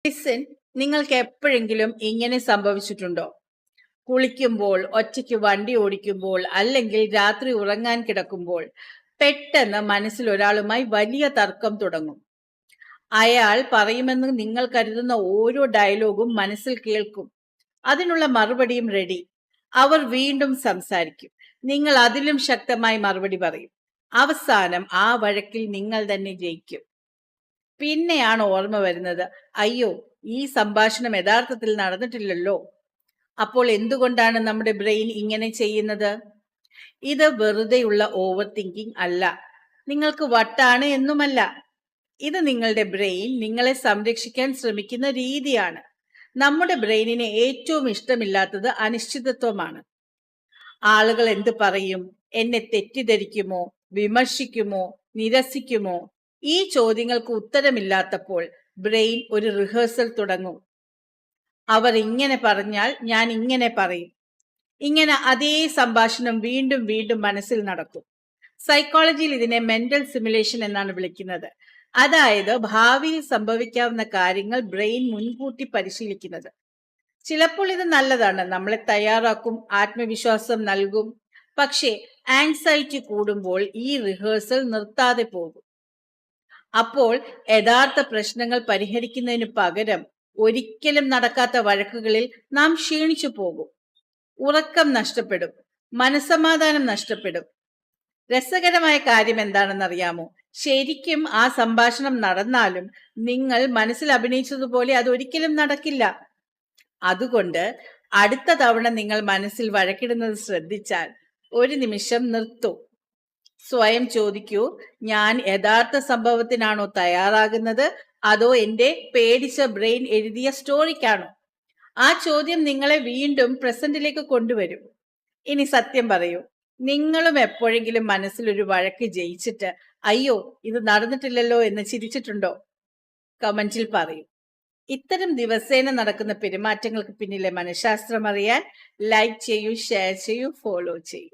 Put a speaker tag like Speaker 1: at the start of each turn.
Speaker 1: Listen, നിങ്ങൾക്ക് എപ്പോഴെങ്കിലും ഇങ്ങനെ സംഭവിച്ചിട്ടുണ്ടോ? കുളിക്കുമ്പോൾ, ഒറ്റയ്ക്ക് വണ്ടി ഓടിക്കുമ്പോൾ, അല്ലെങ്കിൽ രാത്രി ഉറങ്ങാൻ കിടക്കുമ്പോൾ പെട്ടെന്ന് മനസ്സിൽ ഒരാളുമായി വലിയ തർക്കം തുടങ്ങും. അയാൾ പറയുമെന്ന് നിങ്ങൾ കരുതുന്ന ഓരോ ഡയലോഗും മനസ്സിൽ കേൾക്കും. അതിനുള്ള മറുപടിയും റെഡി. അവർ വീണ്ടും സംസാരിക്കും. നിങ്ങൾ അതിലും ശക്തമായി മറുപടി പറയും. അവസാനം ആ വഴക്കിൽ നിങ്ങൾ തന്നെ ജയിക്കും. പിന്നെയാണ് ഓർമ്മ വരുന്നത്, അയ്യോ, ഈ സംഭാഷണം യഥാർത്ഥത്തിൽ നടന്നിട്ടില്ലല്ലോ. അപ്പോൾ എന്തുകൊണ്ടാണ് നമ്മുടെ ബ്രെയിൻ ഇങ്ങനെ ചെയ്യുന്നത്? ഇത് വെറുതെയുള്ള ഓവർ തിങ്കിങ് അല്ല, നിങ്ങൾക്ക് വട്ടാണ് എന്നുമല്ല. ഇത് നിങ്ങളുടെ ബ്രെയിൻ നിങ്ങളെ സംരക്ഷിക്കാൻ ശ്രമിക്കുന്ന രീതിയാണ്. നമ്മുടെ ബ്രെയിനിന് ഏറ്റവും ഇഷ്ടമില്ലാത്തത് അനിശ്ചിതത്വമാണ്. ആളുകൾ എന്ത് പറയും? എന്നെ തെറ്റിദ്ധരിക്കുമോ? വിമർശിക്കുമോ? നിരസിക്കുമോ? ഈ ചോദ്യങ്ങൾക്ക് ഉത്തരമില്ലാത്തപ്പോൾ ബ്രെയിൻ ഒരു റിഹേഴ്സൽ തുടങ്ങും. അവർ ഇങ്ങനെ പറഞ്ഞാൽ ഞാൻ ഇങ്ങനെ പറയും. ഇങ്ങനെ അതേ സംഭാഷണം വീണ്ടും വീണ്ടും മനസ്സിൽ നടക്കും. സൈക്കോളജിയിൽ ഇതിനെ മെന്റൽ സിമുലേഷൻ എന്നാണ് വിളിക്കുന്നത്. അതായത് ഭാവിയിൽ സംഭവിക്കാവുന്ന കാര്യങ്ങൾ ബ്രെയിൻ മുൻകൂട്ടി പരിശീലിക്കുന്നത്. ചിലപ്പോൾ ഇത് നല്ലതാണ്, നമ്മളെ തയ്യാറാക്കും, ആത്മവിശ്വാസം നൽകും. പക്ഷേ ആങ്സൈറ്റി കൂടുമ്പോൾ ഈ റിഹേഴ്സൽ നിർത്താതെ പോകും. അപ്പോൾ യഥാർത്ഥ പ്രശ്നങ്ങൾ പരിഹരിക്കുന്നതിന് പകരം ഒരിക്കലും നടക്കാത്ത വഴക്കുകളിൽ നാം ക്ഷീണിച്ചു പോകും. ഉറക്കം നഷ്ടപ്പെടും, മനസ്സമാധാനം നഷ്ടപ്പെടും. രസകരമായ കാര്യം എന്താണെന്നറിയാമോ? ശരിക്കും ആ സംഭാഷണം നടന്നാലും നിങ്ങൾ മനസ്സിൽ അഭിനയിച്ചതുപോലെ അതൊരിക്കലും നടക്കില്ല. അതുകൊണ്ട് അടുത്ത തവണ നിങ്ങൾ മനസ്സിൽ വഴക്കിടുന്നത് ശ്രദ്ധിച്ചാൽ ഒരു നിമിഷം നിർത്തൂ. സ്വയം ചോദിക്കൂ, ഞാൻ യഥാർത്ഥ സംഭവത്തിനാണോ തയ്യാറാകുന്നത്, അതോ എന്റെ പേടിച്ച ബ്രെയിൻ എഴുതിയ സ്റ്റോറിക്കാണോ? ആ ചോദ്യം നിങ്ങളെ വീണ്ടും പ്രസന്റിലേക്ക് കൊണ്ടുവരും. ഇനി സത്യം പറയൂ, നിങ്ങളും എപ്പോഴെങ്കിലും മനസ്സിൽ ഒരു വഴക്ക് ജയിച്ചിട്ട് അയ്യോ ഇത് നടന്നിട്ടില്ലല്ലോ എന്ന് ചിരിച്ചിട്ടുണ്ടോ? കമന്റിൽ പറയൂ. ഇത്തരം ദിവസേന നടക്കുന്ന പെരുമാറ്റങ്ങൾക്ക് പിന്നിലെ മനഃശാസ്ത്രം അറിയാൻ ലൈക്ക് ചെയ്യൂ, ഷെയർ ചെയ്യൂ, ഫോളോ ചെയ്യൂ.